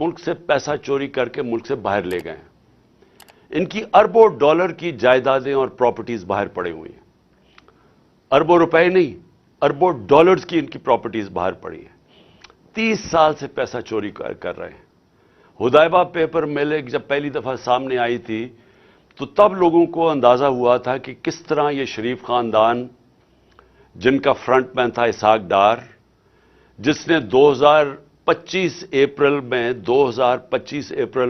ملک سے پیسہ چوری کر کے ملک سے باہر لے گئے ہیں۔ ان کی اربوں ڈالر کی جائیدادیں اور پراپرٹیز باہر پڑے ہوئی ہیں۔ اربوں روپے نہیں، اربوں ڈالرز کی ان کی پراپرٹیز باہر پڑی ہیں۔ 30 سال سے پیسہ چوری کر رہے ہیں۔ حدیبیہ پیپر مل جب پہلی دفعہ سامنے آئی تھی تو تب لوگوں کو اندازہ ہوا تھا کہ کس طرح یہ شریف خاندان، جن کا فرنٹ مین تھا اسحاق ڈار، جس نے 2025 اپریل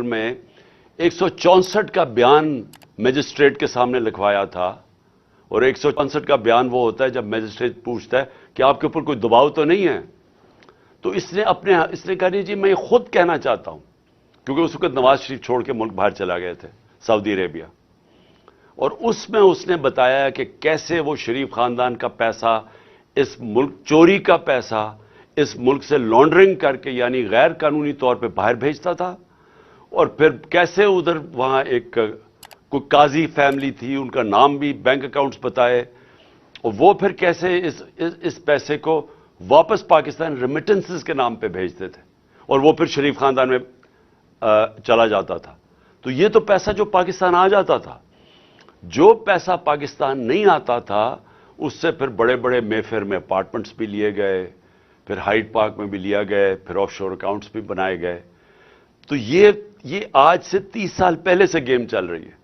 میں 164 کا بیان میجسٹریٹ کے سامنے لکھوایا تھا، اور 164 کا بیان وہ ہوتا ہے جب میجسٹریٹ پوچھتا ہے کہ آپ کے اوپر کوئی دباؤ تو نہیں ہے، تو اس نے کہا نہیں جی میں خود کہنا چاہتا ہوں، کیونکہ اس وقت نواز شریف چھوڑ کے ملک باہر چلا گئے تھے سعودی عربیہ، اور اس میں اس نے بتایا کہ کیسے وہ شریف خاندان کا پیسہ، اس ملک چوری کا پیسہ اس ملک سے لانڈرنگ کر کے یعنی غیر قانونی طور پہ باہر بھیجتا تھا، اور پھر کیسے ادھر وہاں ایک کوئی قاضی فیملی تھی، ان کا نام بھی بینک اکاؤنٹس بتائے، اور وہ پھر کیسے اس پیسے کو واپس پاکستان ریمیٹنسز کے نام پہ بھیجتے تھے، اور وہ پھر شریف خاندان میں چلا جاتا تھا۔ تو یہ تو پیسہ جو پاکستان آ جاتا تھا، جو پیسہ پاکستان نہیں آتا تھا اس سے پھر بڑے بڑے مے فیئر میں اپارٹمنٹس بھی لیے گئے، پھر ہائیڈ پارک میں بھی لیا گئے، پھر آف شور اکاؤنٹس بھی بنائے گئے۔ تو یہ آج سے 30 سال پہلے سے گیم چل رہی ہے،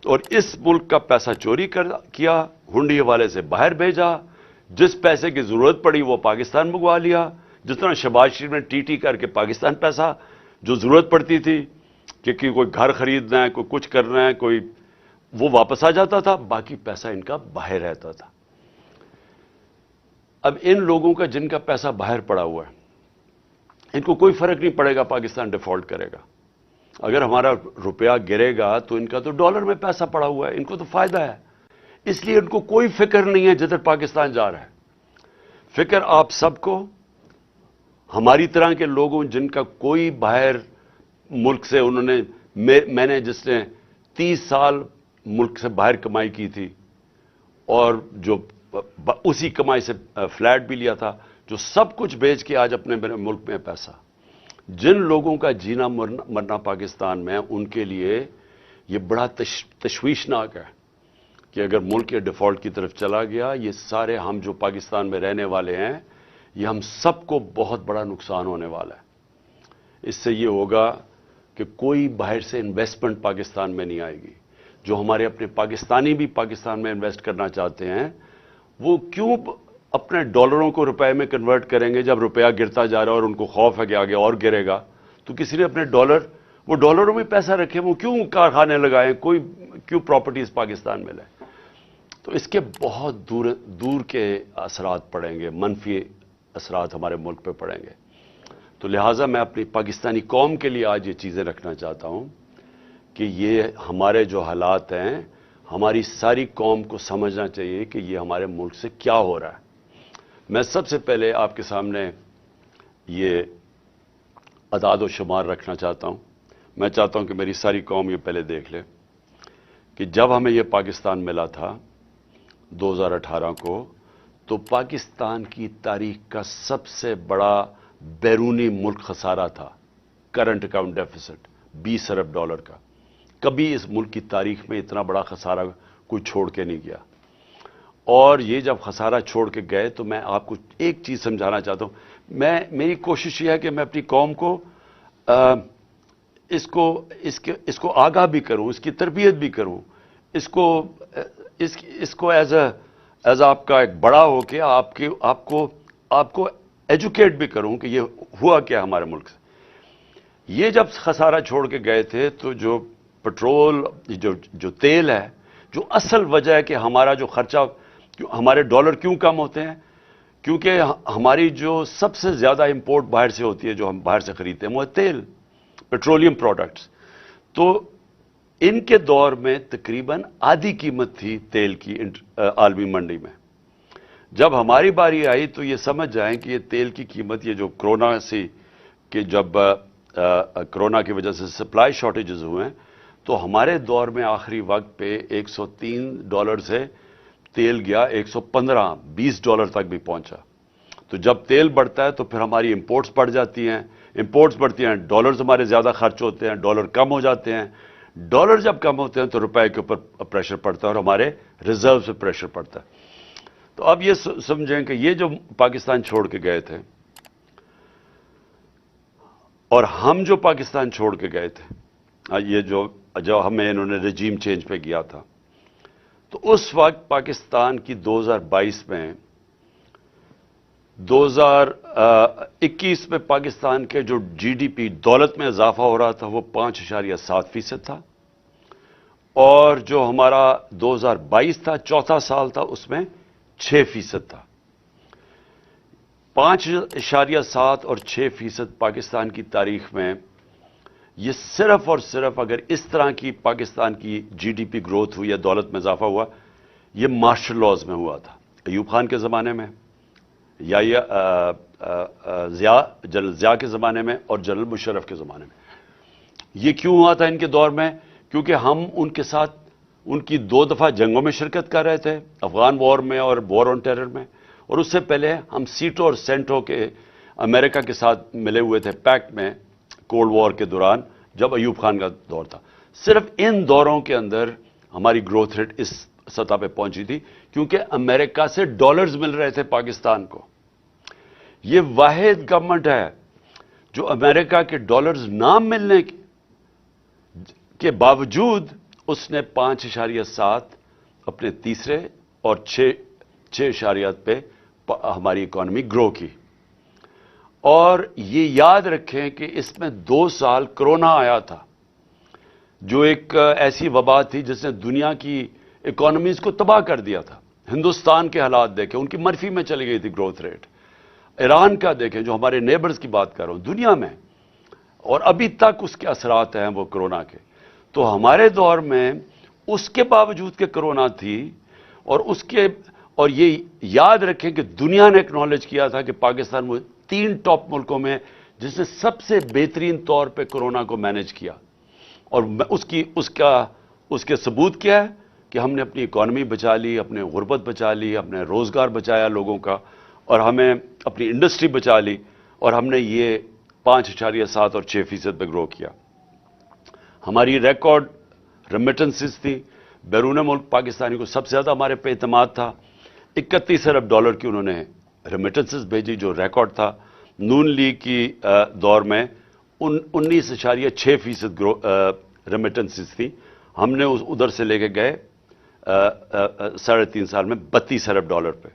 اور اس ملک کا پیسہ چوری کیا، ہنڈی حوالے سے باہر بھیجا، جس پیسے کی ضرورت پڑی وہ پاکستان منگوا لیا، جس طرح شہباز شریف نے ٹی کر کے پاکستان پیسہ جو ضرورت پڑتی تھی کہ کوئی گھر خریدنا ہے، کوئی کچھ کرنا ہے، کوئی وہ واپس آ جاتا تھا، باقی پیسہ ان کا باہر رہتا تھا۔ اب ان لوگوں کا جن کا پیسہ باہر پڑا ہوا ہے، ان کو کوئی فرق نہیں پڑے گا پاکستان ڈیفالٹ کرے گا۔ اگر ہمارا روپیہ گرے گا تو ان کا تو ڈالر میں پیسہ پڑا ہوا ہے، ان کو تو فائدہ ہے، اس لیے ان کو کوئی فکر نہیں ہے جدھر پاکستان جا رہا ہے۔ فکر آپ سب کو، ہماری طرح کے لوگوں جن کا کوئی باہر ملک سے انہوں نے میں نے جس نے 30 سال ملک سے باہر کمائی کی تھی، اور جو اسی کمائی سے فلیٹ بھی لیا تھا، جو سب کچھ بیچ کے آج اپنے ملک میں پیسہ، جن لوگوں کا جینا مرنا پاکستان میں، ان کے لیے یہ بڑا تشویشناک ہے کہ اگر ملک کے ڈیفالٹ کی طرف چلا گیا، یہ سارے ہم جو پاکستان میں رہنے والے ہیں، یہ ہم سب کو بہت بڑا نقصان ہونے والا ہے۔ اس سے یہ ہوگا کہ کوئی باہر سے انویسٹمنٹ پاکستان میں نہیں آئے گی۔ جو ہمارے اپنے پاکستانی بھی پاکستان میں انویسٹ کرنا چاہتے ہیں، وہ کیوں اپنے ڈالروں کو روپے میں کنورٹ کریں گے جب روپیہ گرتا جا رہا ہے اور ان کو خوف ہے کہ آگے اور گرے گا؟ تو کسی نے اپنے وہ ڈالروں میں پیسہ رکھے، وہ کیوں کارخانے لگائیں، کوئی کیوں پراپرٹیز پاکستان میں لائیں؟ تو اس کے بہت دور کے اثرات پڑیں گے، منفی اثرات ہمارے ملک پہ پڑیں گے۔ تو لہٰذا میں اپنی پاکستانی قوم کے لیے آج یہ چیزیں رکھنا چاہتا ہوں کہ یہ ہمارے جو حالات ہیں، ہماری ساری قوم کو سمجھنا چاہیے کہ یہ ہمارے ملک سے کیا ہو رہا ہے۔ میں سب سے پہلے آپ کے سامنے یہ اعداد و شمار رکھنا چاہتا ہوں۔ میں چاہتا ہوں کہ میری ساری قوم یہ پہلے دیکھ لے کہ جب ہمیں یہ پاکستان ملا تھا 2018 کو، تو پاکستان کی تاریخ کا سب سے بڑا بیرونی ملک خسارہ تھا، کرنٹ اکاؤنٹ ڈیفیسٹ 20 ارب ڈالر کا۔ کبھی اس ملک کی تاریخ میں اتنا بڑا خسارہ کوئی چھوڑ کے نہیں گیا، اور یہ جب خسارہ چھوڑ کے گئے تو میں آپ کو ایک چیز سمجھانا چاہتا ہوں۔ میری کوشش یہ ہے کہ میں اپنی قوم کو اس کو آگاہ بھی کروں، اس کی تربیت بھی کروں، اس کو ایز آپ کا ایک بڑا ہو کے آپ کو ایجوکیٹ بھی کروں کہ یہ ہوا کیا ہمارے ملک سے۔ یہ جب خسارہ چھوڑ کے گئے تھے تو جو پٹرول، جو تیل ہے، جو اصل وجہ ہے کہ ہمارا جو خرچہ، ہمارے ڈالر کیوں کم ہوتے ہیں، کیونکہ ہماری جو سب سے زیادہ امپورٹ باہر سے ہوتی ہے، جو ہم باہر سے خریدتے ہیں، وہ ہے تیل، پیٹرولیم پروڈکٹس۔ تو ان کے دور میں تقریباً آدھی قیمت تھی تیل کی عالمی منڈی میں۔ جب ہماری باری آئی تو یہ سمجھ جائیں کہ یہ تیل کی قیمت، یہ جو جب کرونا کی وجہ سے سپلائی شارٹیجز ہوئے ہیں، تو ہمارے دور میں آخری وقت پہ $103 سے تیل گیا 115-20 ڈالر تک بھی پہنچا۔ تو جب تیل بڑھتا ہے تو پھر ہماری امپورٹس بڑھ جاتی ہیں، امپورٹس بڑھتی ہیں، ڈالرز ہمارے زیادہ خرچ ہوتے ہیں، ڈالر کم ہو جاتے ہیں. ڈالر جب کم ہوتے ہیں تو روپے کے اوپر پریشر پڑتا ہے اور ہمارے ریزرو پہ پریشر پڑتا ہے. تو اب یہ سمجھیں کہ یہ جو پاکستان چھوڑ کے گئے تھے اور ہم جو پاکستان چھوڑ کے گئے تھے، یہ جو ہمیں انہوں نے رجیم چینج پہ کیا تھا، تو اس وقت پاکستان کی 2022 میں 2021 میں پاکستان کے جو جی ڈی پی دولت میں اضافہ ہو رہا تھا وہ 5.7% تھا، اور جو ہمارا 2022 تھا، چوتھا سال تھا، اس میں 6% تھا. 5.7 اور 6% پاکستان کی تاریخ میں یہ صرف اور صرف اگر اس طرح کی پاکستان کی جی ڈی پی گروتھ ہوئی یا دولت میں اضافہ ہوا، یہ مارشل لاز میں ہوا تھا، ایوب خان کے زمانے میں یا جنرل ضیاء کے زمانے میں اور جنرل مشرف کے زمانے میں. یہ کیوں ہوا تھا ان کے دور میں؟ کیونکہ ہم ان کے ساتھ ان کی 2 دفعہ جنگوں میں شرکت کر رہے تھے، افغان وار میں اور وار آن ٹیرر میں، اور اس سے پہلے ہم سیٹو اور سینٹو کے امریکہ کے ساتھ ملے ہوئے تھے پیکٹ میں کولڈ وار کے دوران جب ایوب خان کا دور تھا. صرف ان دوروں کے اندر ہماری گروتھ ریٹ اس سطح پہ پہنچی تھی کیونکہ امریکہ سے ڈالرز مل رہے تھے پاکستان کو. یہ واحد گورنمنٹ ہے جو امریکہ کے ڈالرز نہ ملنے کے باوجود اس نے 5.7 اپنے تیسرے اور 6.8 پہ ہماری اکانومی گرو کی. اور یہ یاد رکھیں کہ اس میں 2 سال کرونا آیا تھا جو ایک ایسی وبا تھی جس نے دنیا کی اکانومیز کو تباہ کر دیا تھا. ہندوستان کے حالات دیکھیں، ان کی منفی میں چلی گئی تھی گروتھ ریٹ. ایران کا دیکھیں جو ہمارے نیبرز کی بات کر رہا ہوں دنیا میں، اور ابھی تک اس کے اثرات ہیں وہ کرونا کے. تو ہمارے دور میں اس کے باوجود کہ کرونا تھی اور یہ یاد رکھیں کہ دنیا نے اکنالج کیا تھا کہ پاکستان وہ 3 ٹاپ ملکوں میں جس نے سب سے بہترین طور پہ کرونا کو مینج کیا. اور اس کے ثبوت کیا ہے کہ ہم نے اپنی اکانومی بچا لی، اپنے غربت بچا لی، اپنے روزگار بچایا لوگوں کا، اور ہمیں اپنی انڈسٹری بچا لی، اور ہم نے یہ 5.7 اور 6% پہ گرو کیا. ہماری ریکارڈ ریمیٹنسز تھی، بیرون ملک پاکستانی کو سب سے زیادہ ہمارے پہ اعتماد تھا. 31 ارب ڈالر کی انہوں نے ریمیٹنسز بھیجی جو ریکارڈ تھا. نون لیگ کی دور میں 19.6% ریمیٹنسز تھی. ہم نے ادھر سے لے کے گئے 3.5 سال میں 32 ارب ڈالر پہ.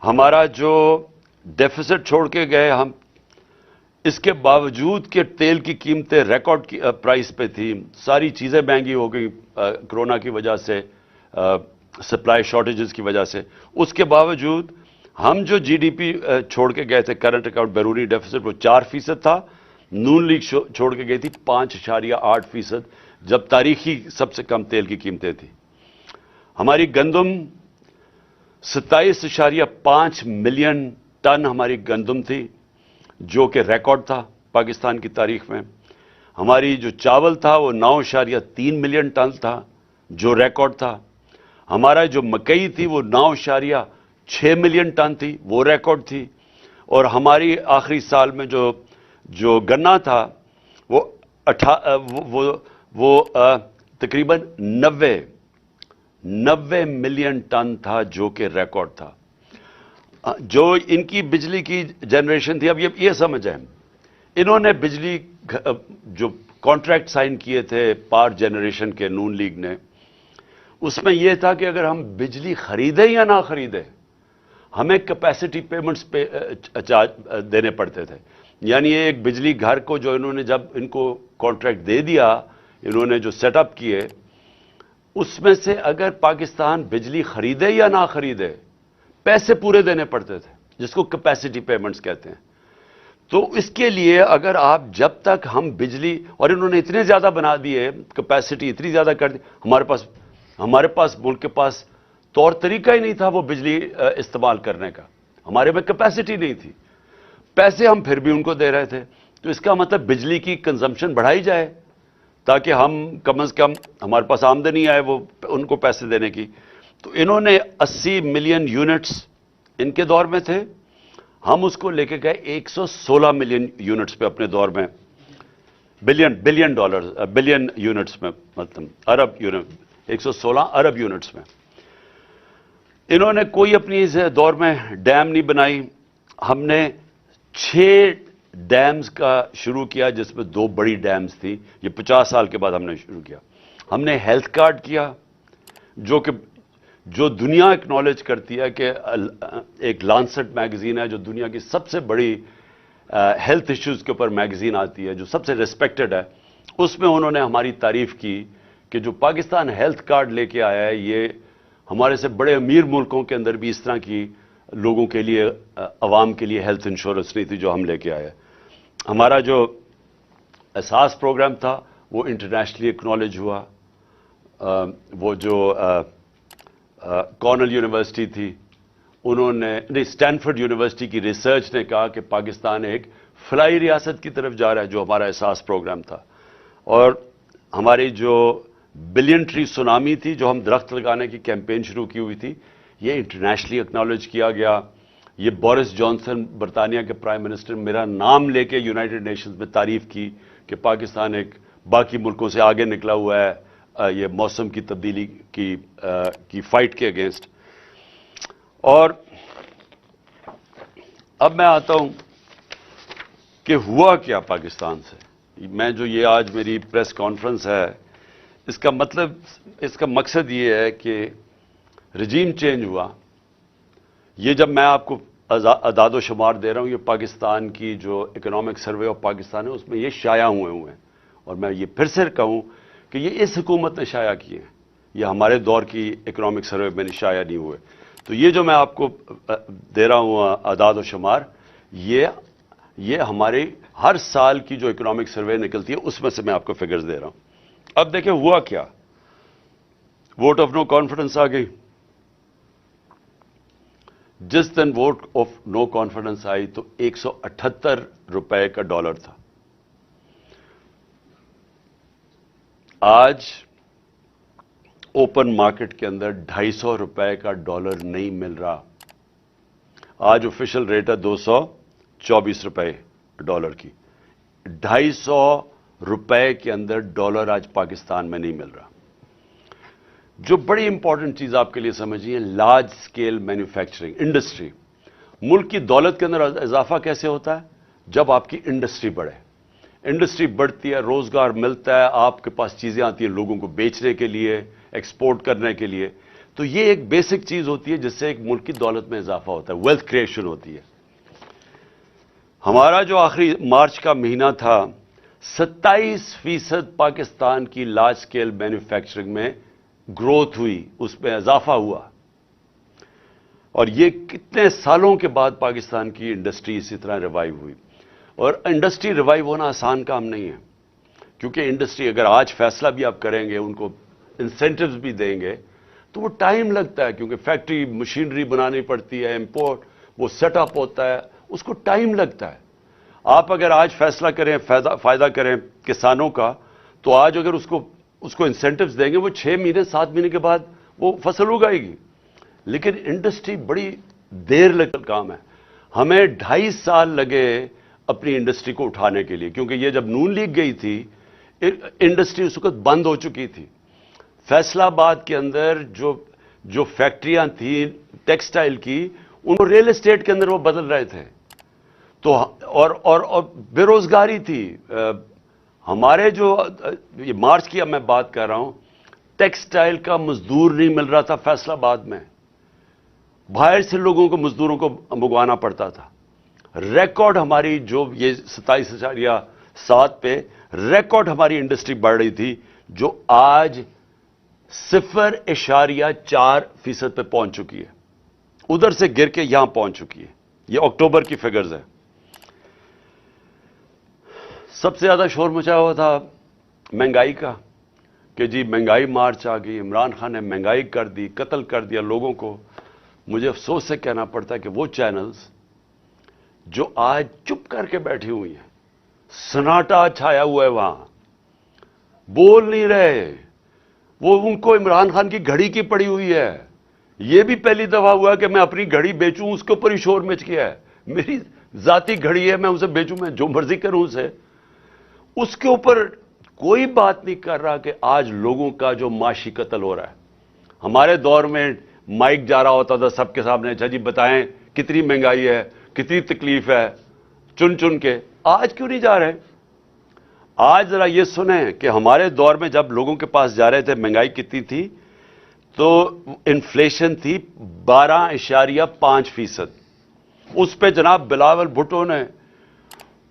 ہمارا جو ڈیفیسٹ چھوڑ کے گئے ہم، اس کے باوجود کہ تیل کی قیمتیں ریکارڈ کی پرائس پہ تھی، ساری چیزیں مہنگی ہو گئی کرونا کی وجہ سے، سپلائی شارٹیجز کی وجہ سے، اس کے باوجود ہم جو جی ڈی پی چھوڑ کے گئے تھے کرنٹ اکاؤنٹ بیرونی ڈیفیسٹ وہ 4% تھا. نون لیگ چھوڑ کے گئی تھی 5.8%، جب تاریخی سب سے کم تیل کی قیمتیں تھیں. ہماری گندم 27.5 ملین ٹن ہماری گندم تھی جو کہ ریکارڈ تھا پاکستان کی تاریخ میں. ہماری جو چاول تھا وہ 9.3 ملین ٹن تھا جو ریکارڈ تھا. ہمارا جو مکئی تھی وہ 9.6 ملین ٹن تھی، وہ ریکارڈ تھی. اور ہماری آخری سال میں جو گنا تھا وہ تقریباً 90 ملین ٹن تھا جو کہ ریکارڈ تھا. جو ان کی بجلی کی جنریشن تھی، اب یہ سمجھیں انہوں نے بجلی جو کانٹریکٹ سائن کیے تھے پاور جنریشن کے نون لیگ نے، اس میں یہ تھا کہ اگر ہم بجلی خریدیں یا نہ خریدیں ہمیں کیپیسٹی پیمنٹس پہ دینے پڑتے تھے. یعنی ایک بجلی گھر کو جو انہوں نے جب ان کو کانٹریکٹ دے دیا، انہوں نے جو سیٹ اپ کیے، اس میں سے اگر پاکستان بجلی خریدے یا نہ خریدے پیسے پورے دینے پڑتے تھے، جس کو کیپیسٹی پیمنٹس کہتے ہیں. تو اس کے لیے اگر آپ جب تک ہم بجلی، اور انہوں نے اتنے زیادہ بنا دیے، کیپیسٹی اتنی زیادہ کر دی، ہمارے پاس ملک کے پاس طور طریقہ ہی نہیں تھا وہ بجلی استعمال کرنے کا. ہمارے میں کیپیسٹی نہیں تھی، پیسے ہم پھر بھی ان کو دے رہے تھے. تو اس کا مطلب بجلی کی کنزمپشن بڑھائی جائے تاکہ ہم کم از کم ہمارے پاس آمدنی آئے وہ ان کو پیسے دینے کی. تو انہوں نے 80 ملین یونٹس ان کے دور میں تھے. ہم اس کو لے کے گئے 116 ملین یونٹس پہ اپنے دور میں، بلین ڈالر، بلین یونٹس میں، مطلب ارب یونٹ، 116 ارب یونٹس میں۔ انہوں نے کوئی اپنی اس دور میں ڈیم نہیں بنائی۔ ہم نے 6 ڈیمز کا شروع کیا، جس میں 2 بڑی ڈیمز تھی۔ یہ 50 سال کے بعد ہم نے شروع کیا۔ ہم نے ہیلتھ کارڈ کیا، جو دنیا اکنالج کرتی ہے کہ ایک لانسٹ میگزین ہے جو دنیا کی سب سے بڑی ہیلتھ ایشوز کے اوپر میگزین آتی ہے، جو سب سے ریسپیکٹڈ ہے، اس میں انہوں نے ہماری تعریف کی کہ جو پاکستان ہیلتھ کارڈ لے کے آیا ہے، یہ ہمارے سے بڑے امیر ملکوں کے اندر بھی اس طرح کی لوگوں کے لیے، عوام کے لیے ہیلتھ انشورنس نہیں تھی جو ہم لے کے آئے۔ ہمارا جو اساس پروگرام تھا وہ انٹرنیشنلی اکنالج ہوا۔ وہ جو کارنل یونیورسٹی تھی، انہوں نے اسٹینفورڈ یونیورسٹی کی ریسرچ نے کہا کہ پاکستان ایک فلائی ریاست کی طرف جا رہا ہے، جو ہمارا اساس پروگرام تھا۔ اور ہماری جو بلین ٹری سونامی تھی، جو ہم درخت لگانے کی کیمپین شروع کی ہوئی تھی، یہ انٹرنیشنلی اکنالج کیا گیا۔ یہ بورس جانسن، برطانیہ کے پرائم منسٹر، میرا نام لے کے یونائٹڈ نیشنز میں تعریف کی کہ پاکستان ایک باقی ملکوں سے آگے نکلا ہوا ہے یہ موسم کی تبدیلی کی فائٹ کے اگینسٹ۔ اور اب میں آتا ہوں کہ ہوا کیا پاکستان سے۔ میں جو یہ آج میری پریس کانفرنس ہے، اس کا مقصد یہ ہے کہ رجیم چینج ہوا۔ یہ جب میں آپ کو اعداد و شمار دے رہا ہوں، یہ پاکستان کی جو اکنامک سروے آف پاکستان ہے، اس میں یہ شائع ہوئے ہیں، اور میں یہ پھر سے کہوں کہ یہ اس حکومت نے شائع کیے ہیں، یہ ہمارے دور کی اکنامک سروے میں شائع نہیں ہوئے۔ تو یہ جو میں آپ کو دے رہا ہوں اعداد و شمار، یہ ہماری ہر سال کی جو اکنامک سروے نکلتی ہے اس میں سے میں آپ کو فگرز دے رہا ہوں۔ اب دیکھیں ہوا کیا، ووٹ آف نو کانفیڈنس آ گئی۔ جس دن ووٹ آف نو کانفیڈنس آئی تو 178 روپے کا ڈالر تھا۔ آج اوپن مارکیٹ کے اندر 250 روپے کا ڈالر نہیں مل رہا۔ آج آفیشل ریٹ ہے 224 روپے ڈالر کی۔ 250 روپے کے اندر ڈالر آج پاکستان میں نہیں مل رہا۔ جو بڑی امپورٹنٹ چیز آپ کے لیے سمجھیے، لارج سکیل مینوفیکچرنگ انڈسٹری۔ ملک کی دولت کے اندر اضافہ کیسے ہوتا ہے؟ جب آپ کی انڈسٹری بڑھے۔ انڈسٹری بڑھتی ہے، روزگار ملتا ہے، آپ کے پاس چیزیں آتی ہیں لوگوں کو بیچنے کے لیے، ایکسپورٹ کرنے کے لیے۔ تو یہ ایک بیسک چیز ہوتی ہے جس سے ایک ملک کی دولت میں اضافہ ہوتا ہے، ویلتھ کریشن ہوتی ہے۔ ہمارا جو آخری مارچ کا مہینہ تھا، 27% پاکستان کی لارج سکیل مینوفیکچرنگ میں گروتھ ہوئی، اس میں اضافہ ہوا۔ اور یہ کتنے سالوں کے بعد پاکستان کی انڈسٹری اسی طرح ریوائیو ہوئی۔ اور انڈسٹری ریوائیو ہونا آسان کام نہیں ہے، کیونکہ انڈسٹری اگر آج فیصلہ بھی آپ کریں گے، ان کو انسینٹیوز بھی دیں گے، تو وہ ٹائم لگتا ہے، کیونکہ فیکٹری مشینری بنانی پڑتی ہے، امپورٹ، وہ سیٹ اپ ہوتا ہے، اس کو ٹائم لگتا ہے۔ آپ اگر آج فیصلہ کریں، فائدہ کریں کسانوں کا، تو آج اگر اس کو انسینٹیوز دیں گے، وہ 6 مہینے 7 مہینے کے بعد وہ فصل اگائے گی۔ لیکن انڈسٹری بڑی دیر لگتا کام ہے۔ ہمیں 2.5 سال لگے اپنی انڈسٹری کو اٹھانے کے لیے، کیونکہ یہ جب نون لیگ گئی تھی، انڈسٹری اس وقت بند ہو چکی تھی۔ فیصل آباد کے اندر جو فیکٹریاں تھیں ٹیکسٹائل کی، ان کو ریل اسٹیٹ کے اندر وہ بدل رہے تھے، تو اور بے روزگاری تھی۔ ہمارے جو یہ مارچ کی اب میں بات کر رہا ہوں، ٹیکسٹائل کا مزدور نہیں مل رہا تھا فیصل آباد میں، باہر سے لوگوں کو مزدوروں کو منگوانا پڑتا تھا۔ ریکارڈ ہماری جو یہ 27.7 پہ ریکارڈ ہماری انڈسٹری بڑھ رہی تھی، جو آج 0.4% پہ پہنچ چکی ہے، ادھر سے گر کے یہاں پہنچ چکی ہے۔ یہ اکتوبر کی فگرز ہے۔ سب سے زیادہ شور مچا ہوا تھا مہنگائی کا، کہ جی مہنگائی مارچ آ گئی، عمران خان نے مہنگائی کر دی، قتل کر دیا لوگوں کو۔ مجھے افسوس سے کہنا پڑتا ہے کہ وہ چینلز جو آج چپ کر کے بیٹھی ہوئی ہیں، سناٹا چھایا ہوا ہے وہاں، بول نہیں رہے، وہ ان کو عمران خان کی گھڑی کی پڑی ہوئی ہے۔ یہ بھی پہلی دفعہ ہوا کہ میں اپنی گھڑی بیچوں، اس کے اوپر ہی شور مچ گیا ہے۔ میری ذاتی گھڑی ہے, میں اسے بیچوں, میں جو مرضی کروں اسے. اس کے اوپر کوئی بات نہیں کر رہا کہ آج لوگوں کا جو معاشی قتل ہو رہا ہے. ہمارے دور میں مائک جا رہا ہوتا تھا سب کے سامنے, اچھا جی بتائیں کتنی مہنگائی ہے, کتنی تکلیف ہے, چن چن کے. آج کیوں نہیں جا رہے؟ آج ذرا یہ سنیں کہ ہمارے دور میں جب لوگوں کے پاس جا رہے تھے مہنگائی کتنی تھی, تو انفلیشن تھی 12.5%. اس پہ جناب بلاول بھٹو نے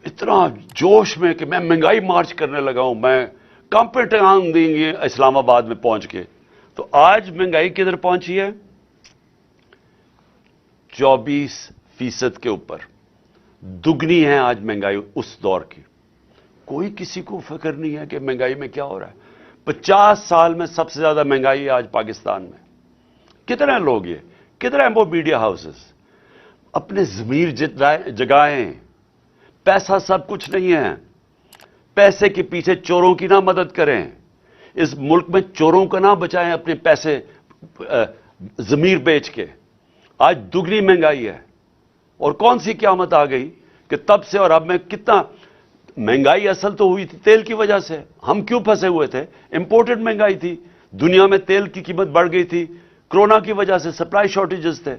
اتنا جوش میں کہ میں مہنگائی مارچ کرنے لگا ہوں, میں کمپٹان دیں گے اسلام آباد میں پہنچ کے. تو آج مہنگائی کدھر پہنچی ہے؟ 24% کے اوپر. دگنی ہے آج مہنگائی اس دور کی. کوئی کسی کو فکر نہیں ہے کہ مہنگائی میں کیا ہو رہا ہے. 50 سال میں سب سے زیادہ مہنگائی ہے آج پاکستان میں. کتنے لوگ یہ, کتنے وہ میڈیا ہاؤسز اپنے ضمیر جگائیں. پیسہ سب کچھ نہیں ہے. پیسے کے پیچھے چوروں کی نہ مدد کریں. اس ملک میں چوروں کا نہ بچائیں اپنے پیسے ضمیر بیچ کے. آج دگنی مہنگائی ہے. اور کون سی قیامت آ گئی کہ تب سے اور اب میں کتنا مہنگائی اصل تو ہوئی تھی تیل کی وجہ سے. ہم کیوں پھنسے ہوئے تھے؟ امپورٹڈ مہنگائی تھی. دنیا میں تیل کی قیمت بڑھ گئی تھی کرونا کی وجہ سے, سپلائی شارٹیجز تھے.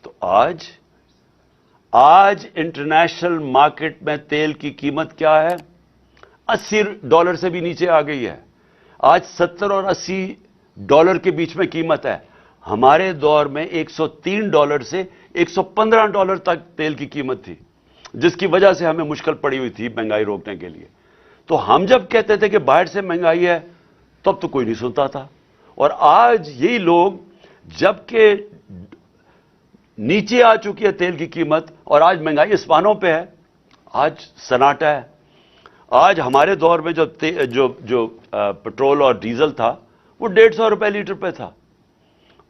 تو آج انٹرنیشنل مارکیٹ میں تیل کی قیمت کیا ہے؟ $80 سے بھی نیچے آ گئی ہے. آج $70 اور $80 کے بیچ میں قیمت ہے. ہمارے دور میں $103 سے $115 تک تیل کی قیمت تھی, جس کی وجہ سے ہمیں مشکل پڑی ہوئی تھی مہنگائی روکنے کے لیے. تو ہم جب کہتے تھے کہ باہر سے مہنگائی ہے تب تو کوئی نہیں سنتا تھا. اور آج یہی لوگ جب کہ نیچے آ چکی ہے تیل کی قیمت اور آج مہنگائی اسمانوں پہ ہے, آج سناٹا ہے. آج ہمارے دور میں جو پٹرول اور ڈیزل تھا وہ $150 لیٹر پہ تھا.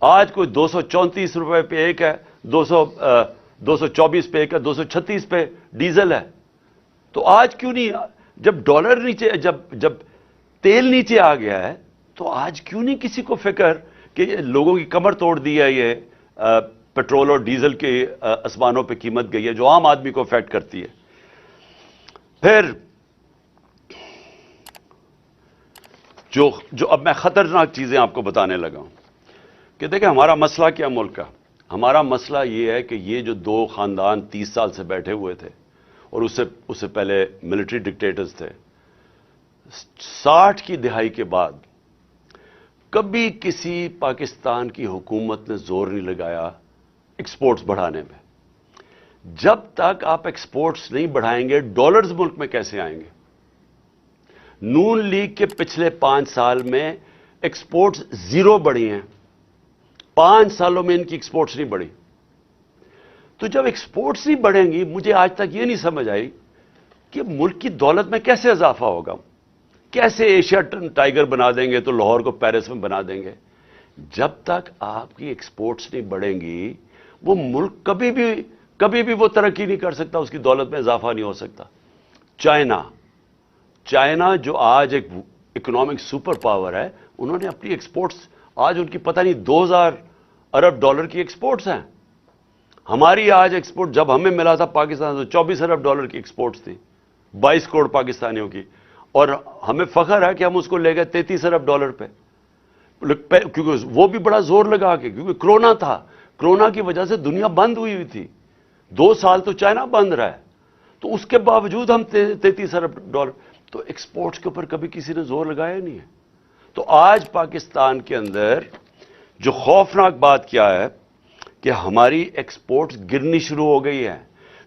آج کوئی $234 پہ ایک ہے, 224 پہ ایک ہے, 236 پہ ڈیزل ہے. تو آج کیوں نہیں, جب ڈالر نیچے, جب تیل نیچے آ گیا ہے تو آج کیوں نہیں کسی کو فکر کہ لوگوں کی کمر توڑ دی ہے یہ پٹرول اور ڈیزل کے اسمانوں پہ قیمت گئی ہے جو عام آدمی کو افیکٹ کرتی ہے. پھر جو اب میں خطرناک چیزیں آپ کو بتانے لگا ہوں کہ دیکھیں ہمارا مسئلہ کیا ملک کا. ہمارا مسئلہ یہ ہے کہ یہ جو 2 خاندان 30 سال سے بیٹھے ہوئے تھے اور اس سے پہلے ملٹری ڈکٹیٹرز تھے, 60 کی دہائی کے بعد کبھی کسی پاکستان کی حکومت نے زور نہیں لگایا ایکسپورٹس بڑھانے میں. جب تک آپ ایکسپورٹس نہیں بڑھائیں گے ڈالرز ملک میں کیسے آئیں گے؟ نون لیگ کے پچھلے 5 سال میں ایکسپورٹس 0 بڑھی ہیں. 5 سالوں میں ان کی ایکسپورٹس نہیں بڑھی. تو جب ایکسپورٹس نہیں بڑھیں گی, مجھے آج تک یہ نہیں سمجھ آئی کہ ملک کی دولت میں کیسے اضافہ ہوگا. کیسے ایشیا ٹائیگر بنا دیں گے تو لاہور کو پیرس میں بنا دیں گے. جب تک آپ کی ایکسپورٹس نہیں بڑھیں گی وہ ملک کبھی بھی وہ ترقی نہیں کر سکتا, اس کی دولت میں اضافہ نہیں ہو سکتا. چائنا جو آج ایک اکنامک سپر پاور ہے, انہوں نے اپنی ایکسپورٹس آج ان کی پتہ نہیں $2,000 ارب کی ایکسپورٹس ہیں. ہماری آج ایکسپورٹ جب ہمیں ملا تھا پاکستان تو $24 ارب کی ایکسپورٹس تھی 22 کروڑ پاکستانیوں کی, اور ہمیں فخر ہے کہ ہم اس کو لے گئے $33 ارب پہ, کیونکہ وہ بھی بڑا زور لگا کے, کیونکہ کرونا تھا. کرونا کی وجہ سے دنیا بند ہوئی تھی, 2 سال تو چائنا بند رہا ہے, تو اس کے باوجود ہم $33 ارب. تو ایکسپورٹس کے اوپر کبھی کسی نے زور لگایا نہیں ہے. تو آج پاکستان کے اندر جو خوفناک بات کیا ہے کہ ہماری ایکسپورٹس گرنی شروع ہو گئی ہے.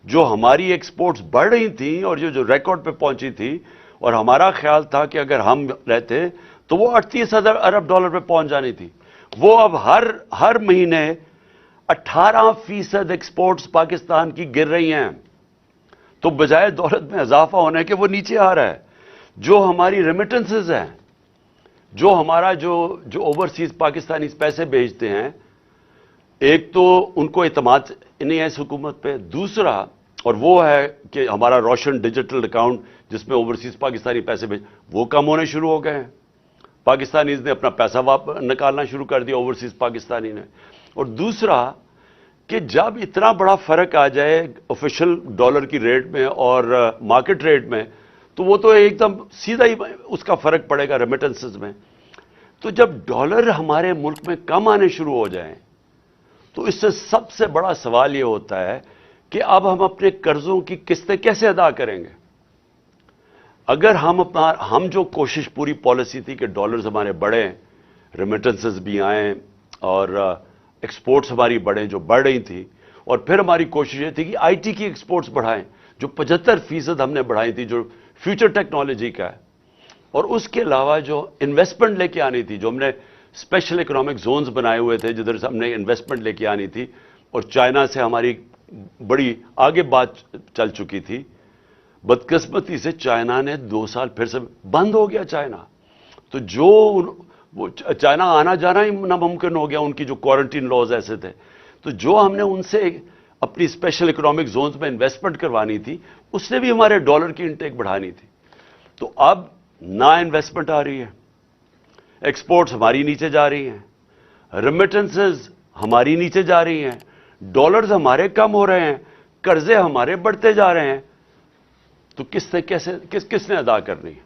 جو ہماری ایکسپورٹس بڑھ رہی تھیں اور جو ریکارڈ پہ پہنچی تھی, اور ہمارا خیال تھا کہ اگر ہم رہتے تو وہ $38 ارب پہ پہنچ جانی تھی, وہ اب ہر مہینے 18% ایکسپورٹس پاکستان کی گر رہی ہیں. تو بجائے دولت میں اضافہ ہونے کے وہ نیچے آ رہا ہے. جو ہماری ریمیٹنسز ہیں, جو ہمارا جو اوورسیز پاکستانی پیسے بھیجتے ہیں, ایک تو ان کو اعتماد نہیں ہے اس حکومت پہ, دوسرا اور وہ ہے کہ ہمارا روشن ڈیجیٹل اکاؤنٹ جس میں اوورسیز پاکستانی پیسے وہ کم ہونے شروع ہو گئے ہیں. پاکستانیز نے اپنا پیسہ نکالنا شروع کر دیا اوورسیز پاکستانی نے. اور دوسرا کہ جب اتنا بڑا فرق آ جائے آفیشل ڈالر کی ریٹ میں اور مارکیٹ ریٹ میں، تو وہ تو ایک دم سیدھا ہی اس کا فرق پڑے گا ریمیٹنسز میں. تو جب ڈالر ہمارے ملک میں کم آنے شروع ہو جائیں تو اس سے سب سے بڑا سوال یہ ہوتا ہے کہ اب ہم اپنے قرضوں کی قسطیں کیسے ادا کریں گے. اگر ہم جو کوشش پوری پالیسی تھی کہ ڈالرز ہمارے بڑھیں، ریمیٹنسز بھی آئیں اور ایکسپورٹس ہماری بڑھیں جو بڑھ رہی تھی، اور پھر ہماری کوشش یہ تھی کہ آئی ٹی کی ایکسپورٹس بڑھائیں جو 75% ہم نے بڑھائی تھی، جو فیوچر ٹیکنالوجی کا ہے، اور اس کے علاوہ جو انویسٹمنٹ لے کے آنی تھی، جو ہم نے اسپیشل اکنامک زونز بنائے ہوئے تھے جدھر سے ہم نے انویسٹمنٹ لے کے آنی تھی، اور چائنا سے ہماری بڑی آگے بات چل چکی تھی. بدقسمتی سے چائنا نے 2 سال پھر سے بند ہو گیا چائنا. تو جو وہ چائنا آنا جانا ہی ناممکن ہو گیا، ان کی جو کوارنٹین لاز ایسے تھے. تو جو ہم نے ان سے اپنی اسپیشل اکنامک زونز میں انویسٹمنٹ کروانی تھی، اس نے بھی ہمارے ڈالر کی انٹیک بڑھانی تھی. تو اب نہ انویسٹمنٹ آ رہی ہے، ایکسپورٹس ہماری نیچے جا رہی ہیں، ریمیٹنسز ہماری نیچے جا رہی ہیں، ڈالرز ہمارے کم ہو رہے ہیں، قرضے ہمارے بڑھتے جا رہے ہیں. تو کس نے ادا کرنی ہے؟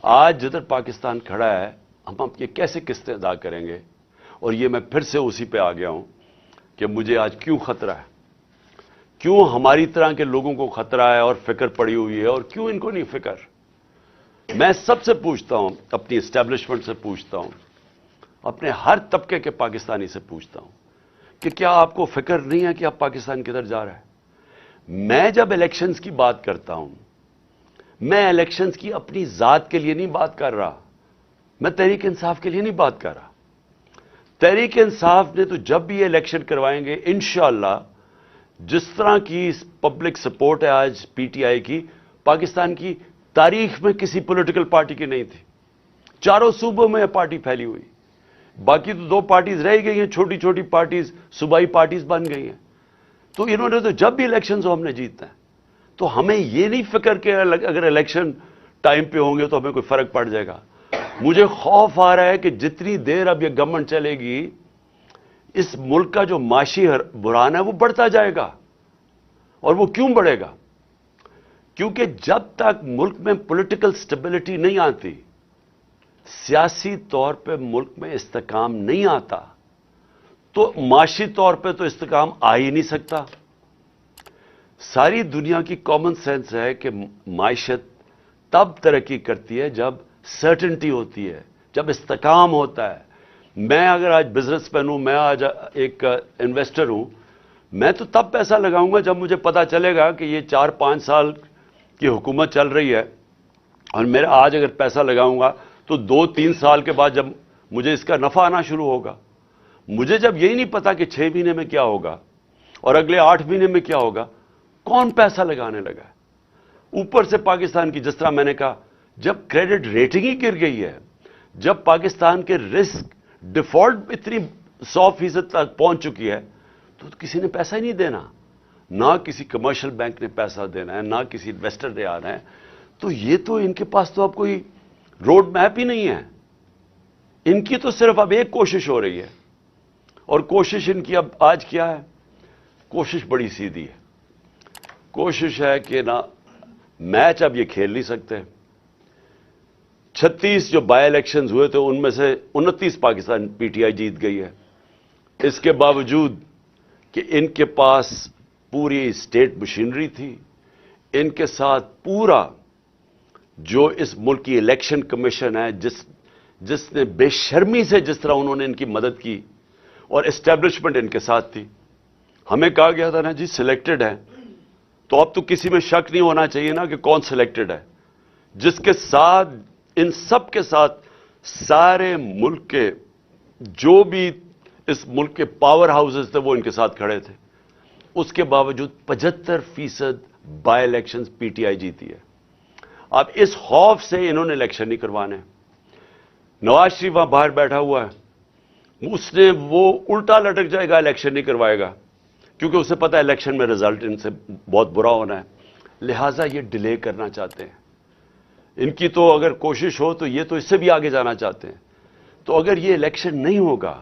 آج جدھر پاکستان کھڑا ہے، ہم یہ کیسے قسطیں ادا کریں گے؟ اور یہ میں پھر سے اسی پہ آ گیا ہوں کہ مجھے آج کیوں خطرہ ہے، کیوں ہماری طرح کے لوگوں کو خطرہ ہے اور فکر پڑی ہوئی ہے، اور کیوں ان کو نہیں فکر. میں سب سے پوچھتا ہوں، اپنی اسٹیبلشمنٹ سے پوچھتا ہوں، اپنے ہر طبقے کے پاکستانی سے پوچھتا ہوں کہ کیا آپ کو فکر نہیں ہے کہ اب پاکستان کدھر جا رہا ہے؟ میں جب الیکشنز کی بات کرتا ہوں، میں الیکشنز کی اپنی ذات کے لیے نہیں بات کر رہا، میں تحریک انصاف کے لیے نہیں بات کر رہا. تحریک انصاف نے تو جب بھی یہ الیکشن کروائیں گے انشاءاللہ، جس طرح کی پبلک سپورٹ ہے آج پی ٹی آئی کی، پاکستان کی تاریخ میں کسی پولیٹیکل پارٹی کی نہیں تھی. چاروں صوبوں میں پارٹی پھیلی ہوئی، باقی تو 2 پارٹیز رہ گئی ہیں، چھوٹی چھوٹی پارٹیز، صوبائی پارٹیز بن گئی ہیں. تو انہوں نے تو جب بھی الیکشنز ہو ہم نے جیتنا ہے. تو ہمیں یہ نہیں فکر کہ اگر الیکشن ٹائم پہ ہوں گے تو ہمیں کوئی فرق پڑ جائے گا. مجھے خوف آ رہا ہے کہ جتنی دیر اب یہ گورنمنٹ چلے گی، اس ملک کا جو معاشی بحران ہے وہ بڑھتا جائے گا. اور وہ کیوں بڑھے گا؟ کیونکہ جب تک ملک میں پولیٹیکل سٹیبلٹی نہیں آتی، سیاسی طور پہ ملک میں استحکام نہیں آتا، تو معاشی طور پہ تو استحکام آ ہی نہیں سکتا. ساری دنیا کی کامن سینس ہے کہ معیشت تب ترقی کرتی ہے جب سرٹنٹی ہوتی ہے، جب استحکام ہوتا ہے. میں اگر آج بزنس مین ہوں، میں آج ایک انویسٹر ہوں، میں تو تب پیسہ لگاؤں گا جب مجھے پتا چلے گا کہ یہ 4-5 سال کی حکومت چل رہی ہے، اور میرا آج اگر پیسہ لگاؤں گا تو 2-3 سال کے بعد جب مجھے اس کا نفع آنا شروع ہوگا. مجھے جب یہی نہیں پتا کہ 6 مہینے میں کیا ہوگا اور اگلے 8 مہینے میں کیا ہوگا، کون پیسہ لگانے لگا ہے؟ اوپر سے پاکستان کی، جس طرح میں نے کہا، جب کریڈٹ ریٹنگ ہی گر گئی ہے، جب پاکستان کے رسک ڈیفالٹ اتنی 100% تک پہنچ چکی ہے، تو کسی نے پیسہ ہی نہیں دینا. نہ کسی کمرشل بینک نے پیسہ دینا ہے، نہ کسی انویسٹر نے آنا ہے. تو یہ تو ان کے پاس تو اب کوئی روڈ میپ ہی نہیں ہے. ان کی تو صرف اب ایک کوشش ہو رہی ہے، اور کوشش ان کی اب آج کیا ہے؟ کوشش بڑی سیدھی ہے. کوشش ہے کہ نہ میچ اب یہ کھیل نہیں سکتے. 36 جو بائی الیکشنز ہوئے تھے ان میں سے 29 پاکستان پی ٹی آئی جیت گئی ہے. اس کے باوجود کہ ان کے پاس پوری اسٹیٹ مشینری تھی، ان کے ساتھ پورا جو اس ملک کی الیکشن کمیشن ہے، جس نے بے شرمی سے جس طرح انہوں نے ان کی مدد کی، اور اسٹیبلشمنٹ ان کے ساتھ تھی. ہمیں کہا گیا تھا نا جی سلیکٹڈ ہے، تو اب تو کسی میں شک نہیں ہونا چاہیے نا کہ کون سلیکٹڈ ہے. جس کے ساتھ، ان سب کے ساتھ، سارے ملک کے جو بھی اس ملک کے پاور ہاؤسز تھے وہ ان کے ساتھ کھڑے تھے. اس کے باوجود 75% by elections P T I جیتی ہے. اب اس خوف سے انہوں نے الیکشن نہیں کروانے. نواز شریف وہاں باہر بیٹھا ہوا ہے، اس نے وہ الٹا لٹک جائے گا، الیکشن نہیں کروائے گا، کیونکہ اسے پتا ہے الیکشن میں رزلٹ ان سے بہت برا ہونا ہے. لہٰذا یہ ڈیلے کرنا چاہتے ہیں. ان کی تو اگر کوشش ہو تو یہ تو اس سے بھی آگے جانا چاہتے ہیں. تو اگر یہ الیکشن نہیں ہوگا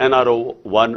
NRO 1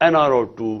NRO 2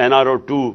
NRO 2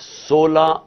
16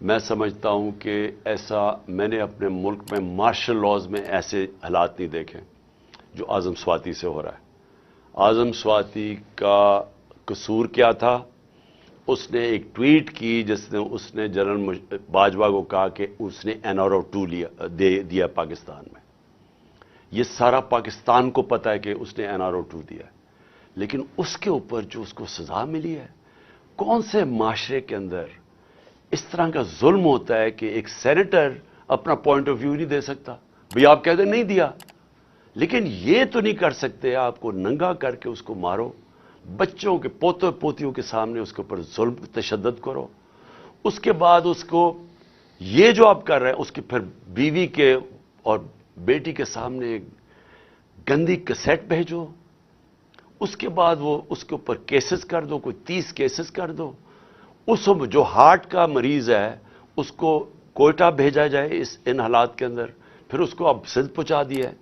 میں سمجھتا ہوں کہ ایسا میں نے اپنے ملک میں مارشل لاز میں ایسے حالات نہیں دیکھے جو اعظم سواتی سے ہو رہا ہے۔ اعظم سواتی کا قصور کیا تھا؟ اس نے ایک ٹویٹ کی جس نے اس نے جنرل باجوہ کو کہا کہ اس نے NRO 2 دیا پاکستان میں۔ یہ سارا پاکستان کو پتا ہے کہ اس نے NRO 2 دیا ہے، لیکن اس کے اوپر جو اس کو سزا ملی ہے، کون سے معاشرے کے اندر اس طرح کا ظلم ہوتا ہے کہ ایک سینیٹر اپنا پوائنٹ آف ویو نہیں دے سکتا؟ بھئی آپ کہتے ہیں نہیں دیا، لیکن یہ تو نہیں کر سکتے آپ کو ننگا کر کے اس کو مارو، بچوں کے پوتوں پوتیوں کے سامنے اس کے اوپر ظلم تشدد کرو، اس کے بعد اس کو یہ جو آپ کر رہے ہیں اس کی پھر بیوی کے اور بیٹی کے سامنے گندی کیسٹ بھیجو، اس کے بعد وہ اس کے اوپر کیسز کر دو، کوئی 30 کیسز کر دو، اس جو ہارٹ کا مریض ہے اس کو کوئٹہ بھیجا جائے ان حالات کے اندر، پھر اس کو اب سندھ پہنچا دیا ہے،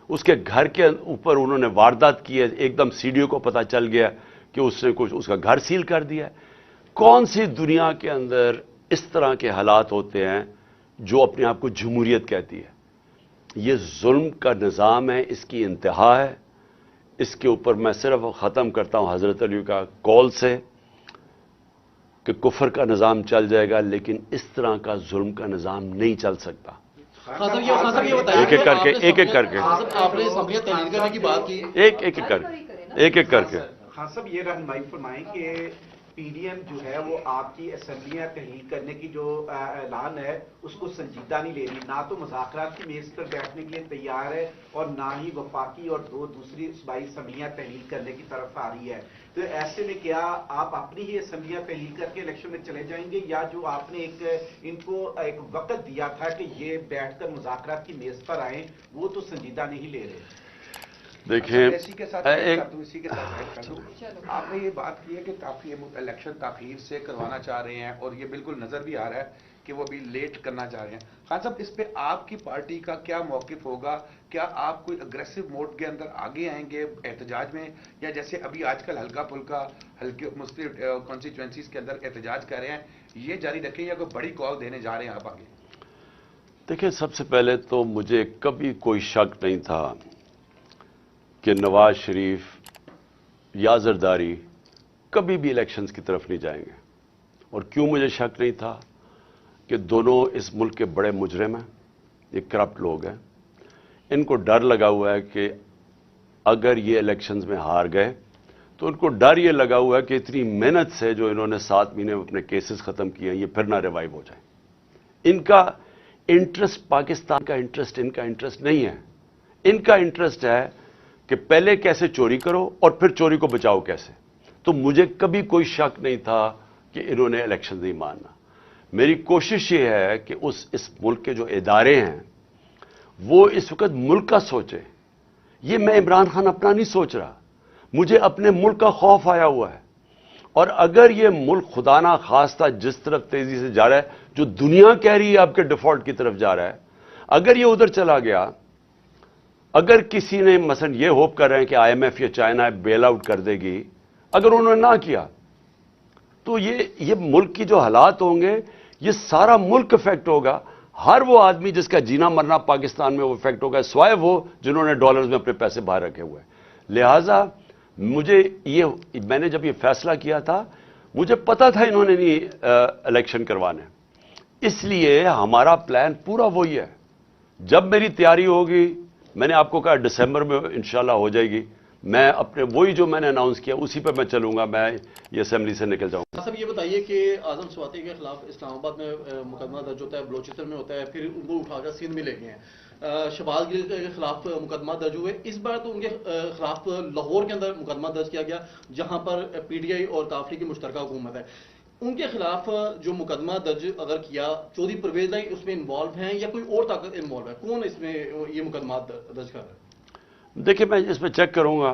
اس کے گھر کے اوپر انہوں نے واردات کی ہے، ایک دم CDO کو پتا چل گیا کہ اس نے کچھ اس کا گھر سیل کر دیا ہے۔ کون سی دنیا کے اندر اس طرح کے حالات ہوتے ہیں جو اپنے آپ کو جمہوریت کہتی ہے؟ یہ ظلم کا نظام ہے، اس کی انتہا ہے۔ اس کے اوپر میں صرف ختم کرتا ہوں حضرت علی کا قول سے کہ کفر کا نظام چل جائے گا لیکن اس طرح کا ظلم کا نظام نہیں چل سکتا۔ ایک ایک کر کے ایک ایک کر کے آپ نے اسمبلیاں تحلیل کرنے کی بات کی، ایک ایک کر کے ایک ایک کر کے خان صاحب یہ رہنمائی فرمائیں کہ PDM جو ہے وہ آپ کی اسمبلیاں تحلیل کرنے کی جو اعلان ہے اس کو سنجیدہ نہیں لے رہی، نہ تو مذاکرات کی میز پر بیٹھنے کے لیے تیار ہے اور نہ ہی وفاقی اور دوسری صوبائی اسمبلیاں تحلیل کرنے کی طرف آ رہی ہے۔ تو ایسے میں کیا آپ اپنی ہی اسمبلیاں تحلیل کر کے الیکشن میں چلے جائیں گے، یا جو آپ نے ان کو ایک وقت دیا تھا کہ یہ بیٹھ کر مذاکرات کی میز پر آئیں وہ تو سنجیدہ نہیں لے رہے؟ دیکھیں اسی کے ساتھ آپ نے یہ بات کی ہے کہ کافی الیکشن تاخیر سے کروانا چاہ رہے ہیں اور یہ بالکل نظر بھی آ رہا ہے کہ وہ ابھی لیٹ کرنا چاہ رہے ہیں۔ خان صاحب اس پہ آپ کی پارٹی کا کیا موقف ہوگا؟ کیا آپ کوئی اگریسو موڈ کے اندر آگے آئیں گے احتجاج میں، یا جیسے ابھی آج کل ہلکا پھلکا ہلکے مختلف کانسٹیچوئنسیز کے اندر احتجاج کر رہے ہیں، یہ جاری رکھیں یا کوئی بڑی کال دینے جا رہے ہیں آپ آگے؟ دیکھیں، سب سے پہلے تو مجھے کبھی کوئی شک نہیں تھا کہ نواز شریف یا زرداری کبھی بھی الیکشنز کی طرف نہیں جائیں گے۔ اور کیوں مجھے شک نہیں تھا؟ کہ دونوں اس ملک کے بڑے مجرم ہیں، یہ کرپٹ لوگ ہیں، ان کو ڈر لگا ہوا ہے کہ اگر یہ الیکشنز میں ہار گئے تو ان کو ڈر یہ لگا ہوا ہے کہ اتنی محنت سے جو انہوں نے 7 مہینے میں اپنے کیسز ختم کیے ہیں یہ پھر نہ ریوائیو ہو جائیں۔ ان کا انٹرسٹ پاکستان کا انٹرسٹ ان کا انٹرسٹ نہیں ہے، ان کا انٹرسٹ ہے کہ پہلے کیسے چوری کرو اور پھر چوری کو بچاؤ کیسے۔ تو مجھے کبھی کوئی شک نہیں تھا کہ انہوں نے الیکشن نہیں ماننا۔ میری کوشش یہ ہے کہ اس ملک کے جو ادارے ہیں وہ اس وقت ملک کا سوچیں۔ یہ میں عمران خان اپنا نہیں سوچ رہا، مجھے اپنے ملک کا خوف آیا ہوا ہے، اور اگر یہ ملک خدا نہ خواستہ جس طرف تیزی سے جا رہا ہے، جو دنیا کہہ رہی ہے آپ کے ڈیفالٹ کی طرف جا رہا ہے، اگر یہ ادھر چلا گیا، اگر کسی نے مثلا یہ ہوپ کر رہے ہیں کہ IMF یا چائنا بیل آؤٹ کر دے گی، اگر انہوں نے نہ کیا تو یہ ملک کی جو حالات ہوں گے یہ سارا ملک افیکٹ ہوگا۔ ہر وہ آدمی جس کا جینا مرنا پاکستان میں وہ افیکٹ ہوگا، سوائے وہ جنہوں نے ڈالرز میں اپنے پیسے باہر رکھے ہوئے ہیں۔ لہٰذا میں نے جب یہ فیصلہ کیا تھا مجھے پتا تھا انہوں نے نہیں الیکشن کروانے، اس لیے ہمارا پلان پورا وہی ہے۔ جب میری تیاری ہوگی، میں نے آپ کو کہا دسمبر میں انشاءاللہ ہو جائے گی، میں اپنے وہی جو میں نے اناؤنس کیا اسی پہ میں چلوں گا، میں یہ اسمبلی سے نکل جاؤں گا۔ صاحب یہ بتائیے کہ اعظم سواتی کے خلاف اسلام آباد میں مقدمہ درج ہوتا ہے، بلوچستان میں ہوتا ہے، پھر ان کو اٹھا کر سندھ میں لے گئے ہیں، شہباز گل کے خلاف مقدمہ درج ہوئے، اس بار تو ان کے خلاف لاہور کے اندر مقدمہ درج کیا گیا جہاں پر PTI اور کافری کی مشترکہ حکومت ہے۔ ان کے خلاف جو مقدمہ درج اگر کیا، چودھری پرویز لائی اس میں انوالو ہیں یا کوئی اور طاقت انوالو ہے؟ کون اس میں یہ مقدمات درج کر رہا ہے؟ دیکھیں، میں اس پہ چیک کروں گا